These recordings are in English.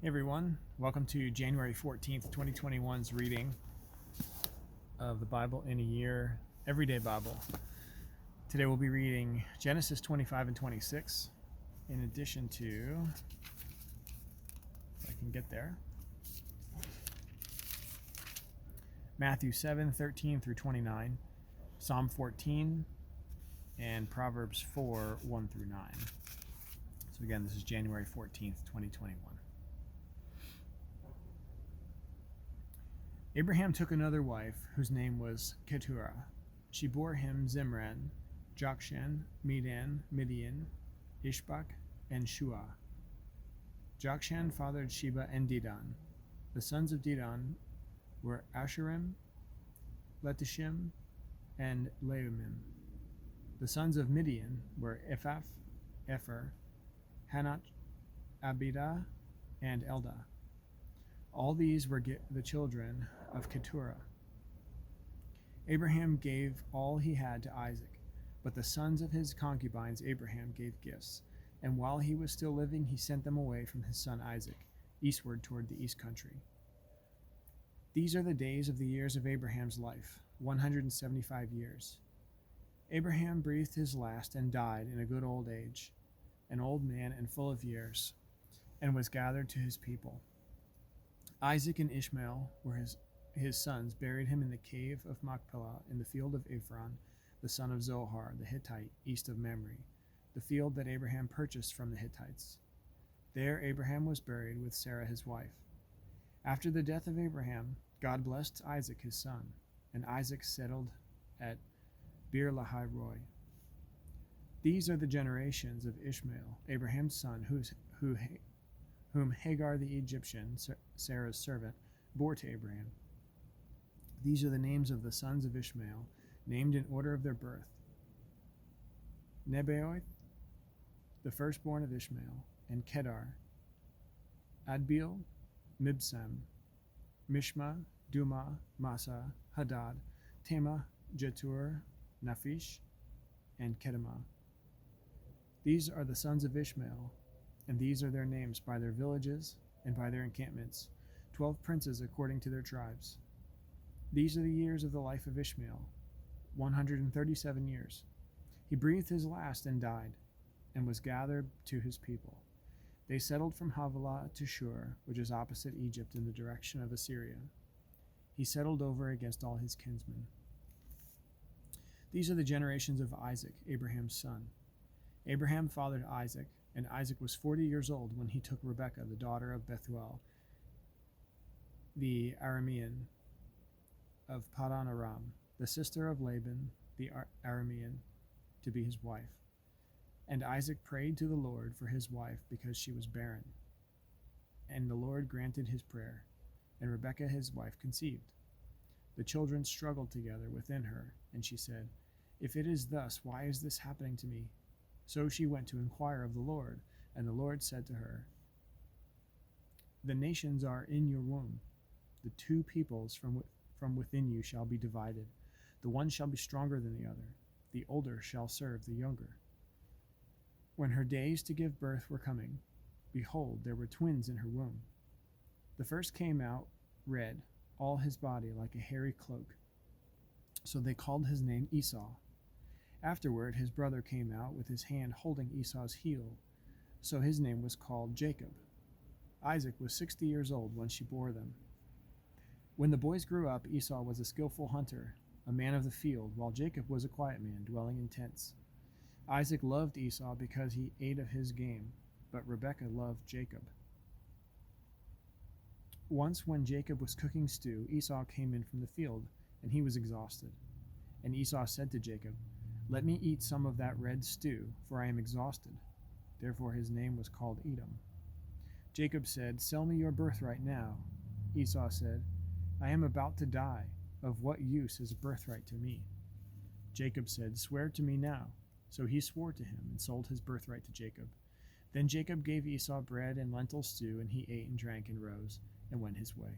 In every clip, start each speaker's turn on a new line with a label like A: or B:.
A: Hey everyone, welcome to January 14th, 2021's reading of the Bible in a Year, Every Day Bible. Today we'll be reading Genesis 25 and 26, in addition to, if I can get there, Matthew 7:13 through 29, Psalm 14, and Proverbs 4, 1 through 9. So again, this is January 14th, 2021. Abraham took another wife, whose name was Keturah. She bore him Zimran, Jokshan, Medan, Midian, Ishbak, and Shua. Jokshan fathered Sheba and Dedan. The sons of Dedan were Asherim, Letishim, and Leumim. The sons of Midian were Ephah, Epher, Hanach, Abidah, and Eldah. All these were the children of Keturah. Abraham gave all he had to Isaac, but the sons of his concubines Abraham gave gifts, and while he was still living he sent them away from his son Isaac, eastward toward the east country. These are the days of the years of Abraham's life, 175 years. Abraham breathed his last and died in a good old age, an old man and full of years, and was gathered to his people. Isaac and Ishmael were his sons, buried him in the cave of Machpelah in the field of Ephron, the son of Zohar, the Hittite, east of Mamre, the field that Abraham purchased from the Hittites. There Abraham was buried with Sarah his wife. After the death of Abraham, God blessed Isaac his son, and Isaac settled at Beer-lahai-roi. These are the generations of Ishmael, Abraham's son, whom Hagar the Egyptian, Sarah's servant, bore to Abraham. These are the names of the sons of Ishmael, named in order of their birth: Nebaioth, the firstborn of Ishmael, and Kedar, Adbeel, Mibsam, Mishma, Duma, Massa, Hadad, Tema, Jetur, Naphish, and Kedemah. These are the sons of Ishmael, and these are their names by their villages and by their encampments, 12 princes according to their tribes. These are the years of the life of Ishmael, 137 years. He breathed his last and died, and was gathered to his people. They settled from Havilah to Shur, which is opposite Egypt in the direction of Assyria. He settled over against all his kinsmen. These are the generations of Isaac, Abraham's son. Abraham fathered Isaac, and Isaac was 40 years old when he took Rebekah, the daughter of Bethuel, the Aramean of Padan Aram, the sister of Laban, the Aramean, to be his wife. And Isaac prayed to the Lord for his wife because she was barren. And the Lord granted his prayer, and Rebekah his wife conceived. The children struggled together within her, and she said, "If it is thus, why is this happening to me?" So she went to inquire of the Lord, and the Lord said to her, "The nations are in your womb. The two peoples from within you shall be divided. The one shall be stronger than the other. The older shall serve the younger." When her days to give birth were coming, behold, there were twins in her womb. The first came out red, all his body like a hairy cloak. So they called his name Esau. Afterward his brother came out with his hand holding Esau's heel, so his name was called Jacob. Isaac was 60 years old when she bore them. When the boys grew up, Esau was a skillful hunter, a man of the field, while Jacob was a quiet man, dwelling in tents. Isaac loved Esau because he ate of his game, but Rebekah loved Jacob. Once when Jacob was cooking stew, Esau came in from the field, and he was exhausted. And Esau said to Jacob, "Let me eat some of that red stew, for I am exhausted." Therefore his name was called Edom. Jacob said, "Sell me your birthright now." Esau said, "I am about to die. Of what use is a birthright to me?" Jacob said, "Swear to me now." So he swore to him and sold his birthright to Jacob. Then Jacob gave Esau bread and lentil stew, and he ate and drank and rose and went his way.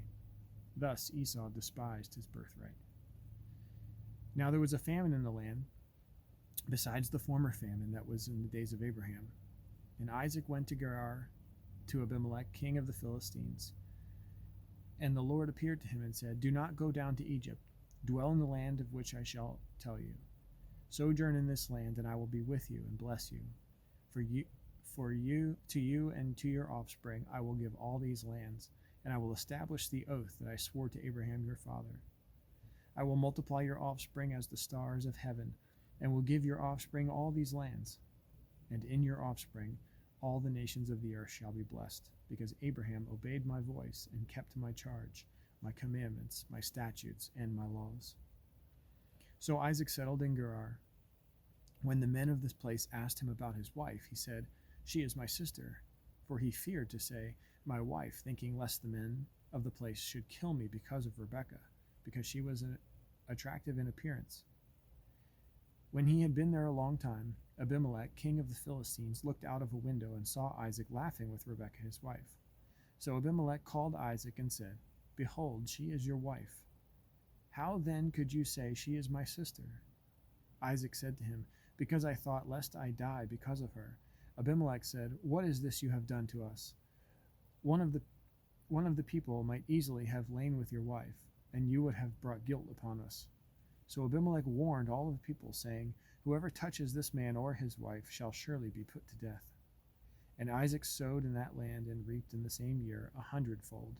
A: Thus Esau despised his birthright. Now there was a famine in the land, besides the former famine that was in the days of Abraham. And Isaac went to Gerar to Abimelech, king of the Philistines. And the Lord appeared to him and said, Do not go down to Egypt. Dwell in the land of which I shall tell you. Sojourn in this land, and I will be with you and bless you. To you and to your offspring I will give all these lands, and I will establish the oath that I swore to Abraham your father. I will multiply your offspring as the stars of heaven, and will give your offspring all these lands. And in your offspring all the nations of the earth shall be blessed, because Abraham obeyed my voice and kept my charge, my commandments, my statutes, and my laws. So Isaac settled in Gerar. When the men of this place asked him about his wife, he said, She is my sister. For he feared to say, My wife, thinking lest the men of the place should kill me because of Rebekah, because she was attractive in appearance. When he had been there a long time, Abimelech, king of the Philistines, looked out of a window and saw Isaac laughing with Rebekah his wife. So Abimelech called Isaac and said, Behold, she is your wife. How then could you say, She is my sister? Isaac said to him, Because I thought lest I die because of her. Abimelech said, What is this you have done to us? One of the people might easily have lain with your wife, and you would have brought guilt upon us. So Abimelech warned all of the people, saying, Whoever touches this man or his wife shall surely be put to death. And Isaac sowed in that land and reaped in the same year 100-fold.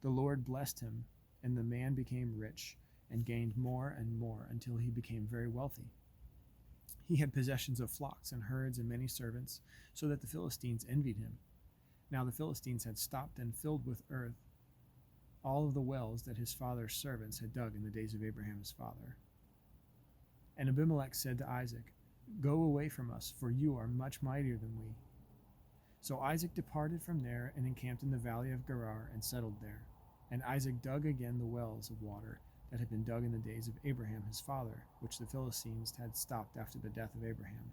A: The Lord blessed him, and the man became rich, and gained more and more, until he became very wealthy. He had possessions of flocks and herds and many servants, so that the Philistines envied him. Now the Philistines had stopped and filled with earth all of the wells that his father's servants had dug in the days of Abraham his father. And Abimelech said to Isaac, Go away from us, for you are much mightier than we. So Isaac departed from there and encamped in the valley of Gerar and settled there. And Isaac dug again the wells of water that had been dug in the days of Abraham his father, which the Philistines had stopped after the death of Abraham.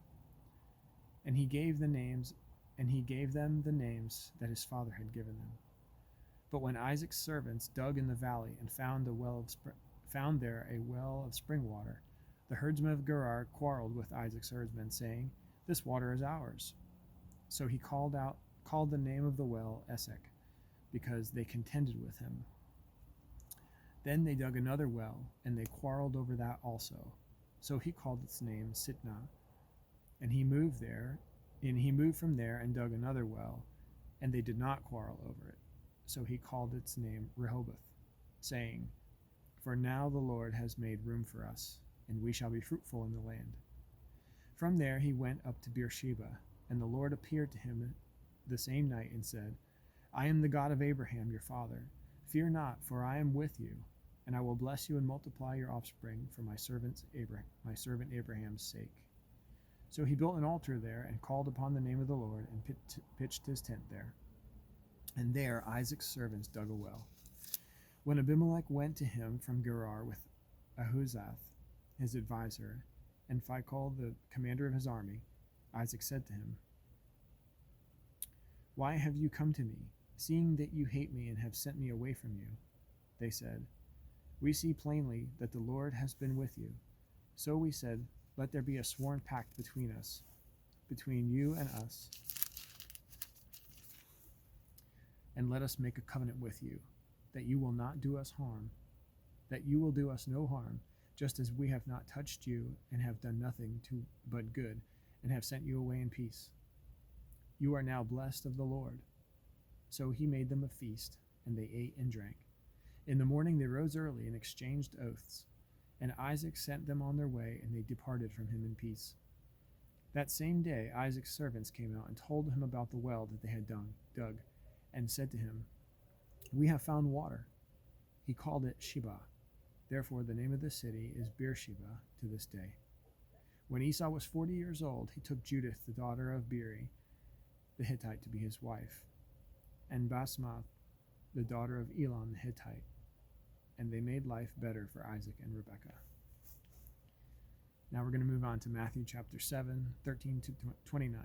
A: And he gave them the names that his father had given them. But when Isaac's servants dug in the valley and found there a well of spring water, the herdsmen of Gerar quarreled with Isaac's herdsmen, saying, This water is ours. So he called the name of the well Esek, because they contended with him. Then they dug another well, and they quarreled over that also. So he called its name Sitnah. And he moved from there and dug another well, and they did not quarrel over it. So he called its name Rehoboth, saying, For now the Lord has made room for us, and we shall be fruitful in the land. From there he went up to Beersheba, and the Lord appeared to him the same night and said, I am the God of Abraham your father. Fear not, for I am with you, and I will bless you and multiply your offspring for my servant Abraham's sake. So he built an altar there and called upon the name of the Lord and pitched his tent there. And there Isaac's servants dug a well. When Abimelech went to him from Gerar with Ahuzath, his advisor, and Phicol, the commander of his army, Isaac said to him, Why have you come to me, seeing that you hate me and have sent me away from you? They said, We see plainly that the Lord has been with you. So we said, Let there be a sworn pact between us, between you and us, and let us make a covenant with you, that you will not do us harm, that you will do us no harm, just as we have not touched you and have done nothing but good, and have sent you away in peace. You are now blessed of the Lord. So he made them a feast, and they ate and drank. In the morning they rose early and exchanged oaths, and Isaac sent them on their way, and they departed from him in peace. That same day Isaac's servants came out and told him about the well that they had dug, and said to him, We have found water. He called it Sheba. Therefore the name of the city is Beersheba to this day. When Esau was 40 years old, he took Judith, the daughter of Beeri, the Hittite, to be his wife, and Basemath, the daughter of Elon the Hittite, and they made life better for Isaac and Rebekah. Now we're going to move on to Matthew chapter 7, 13 to 29.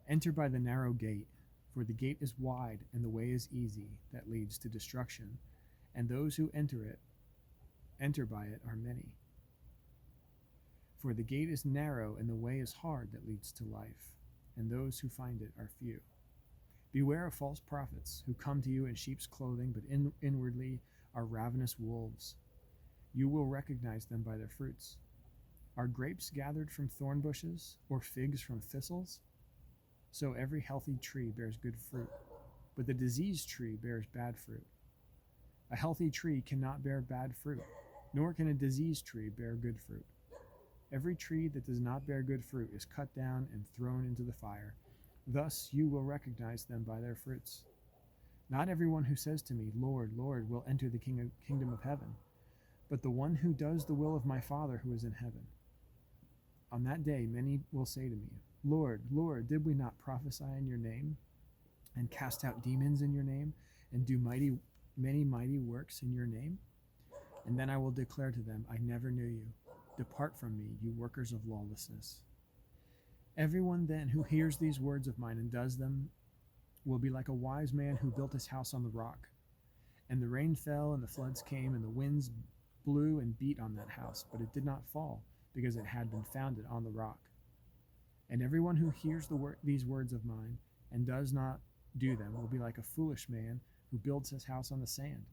A: Enter by the narrow gate, for the gate is wide and the way is easy that leads to destruction, and those who enter by it are many. For the gate is narrow and the way is hard that leads to life, and those who find it are few. Beware of false prophets who come to you in sheep's clothing, but inwardly are ravenous wolves. You will recognize them by their fruits. Are grapes gathered from thorn bushes, or figs from thistles? So every healthy tree bears good fruit, but the diseased tree bears bad fruit. A healthy tree cannot bear bad fruit, nor can a diseased tree bear good fruit. Every tree that does not bear good fruit is cut down and thrown into the fire. Thus you will recognize them by their fruits. Not everyone who says to me, Lord, Lord, will enter the kingdom of heaven, but the one who does the will of my Father who is in heaven. On that day many will say to me, Lord, Lord, did we not prophesy in your name, and cast out demons in your name, and do many mighty works in your name? And then I will declare to them, I never knew you. Depart from me, you workers of lawlessness. Everyone then who hears these words of mine and does them will be like a wise man who built his house on the rock. And the rain fell, and the floods came, and the winds blew and beat on that house, but it did not fall, because it had been founded on the rock. And everyone who hears these words of mine and does not do them will be like a foolish man who builds his house on the sand.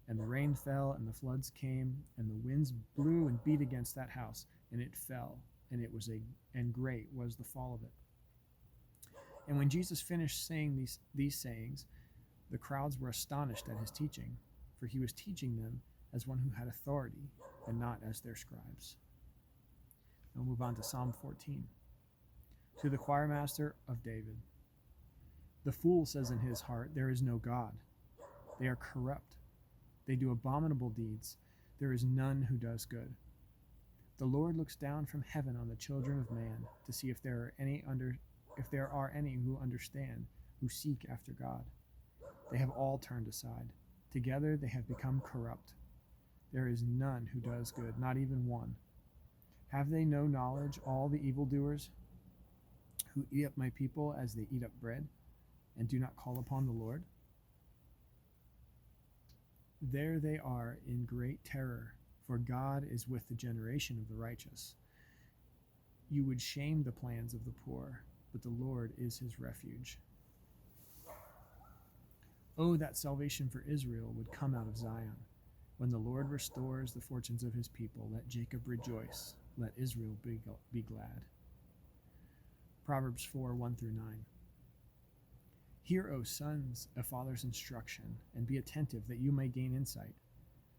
A: And the rain fell, and the floods came, and the winds blew and beat against that house, and it fell, and great was the fall of it. And when Jesus finished saying these sayings, the crowds were astonished at his teaching, for he was teaching them as one who had authority, and not as their scribes. We'll move on to Psalm 14. To the choir master of David. The fool says in his heart, there is no God. They are corrupt. They do abominable deeds. There is none who does good. The Lord looks down from heaven on the children of man to see if there are any who understand, who seek after God. They have all turned aside. Together they have become corrupt. There is none who does good, not even one. Have they no knowledge, all the evildoers who eat up my people as they eat up bread, and do not call upon the Lord? There they are in great terror, for God is with the generation of the righteous. You would shame the plans of the poor, but the Lord is his refuge. Oh, that salvation for Israel would come out of Zion. When the Lord restores the fortunes of his people, let Jacob rejoice, let Israel be glad. Proverbs 4, 1-9. Hear, O sons, a father's instruction, and be attentive that you may gain insight.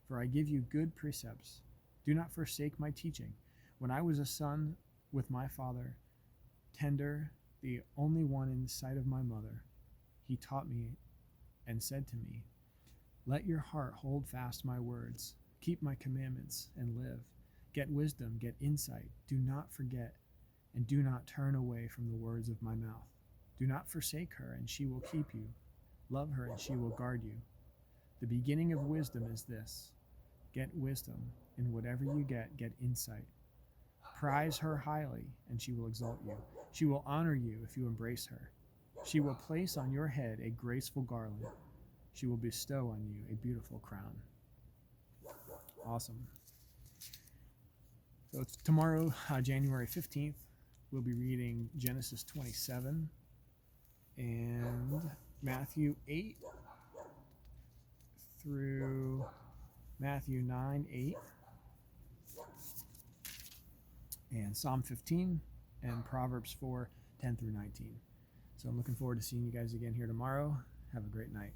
A: For I give you good precepts. Do not forsake my teaching. When I was a son with my father, tender, the only one in the sight of my mother, he taught me and said to me, let your heart hold fast my words. Keep my commandments and live. Get wisdom, get insight. Do not forget, and do not turn away from the words of my mouth. Do not forsake her, and she will keep you. Love her, and she will guard you. The beginning of wisdom is this. Get wisdom. In whatever you get insight. Prize her highly, and she will exalt you. She will honor you if you embrace her. She will place on your head a graceful garland. She will bestow on you a beautiful crown. Awesome. So it's tomorrow, January 15th, we'll be reading Genesis 27 and Matthew 8 through Matthew 9, 8, and Psalm 15 and Proverbs 4, 10-19. So I'm looking forward to seeing you guys again here tomorrow. Have a great night.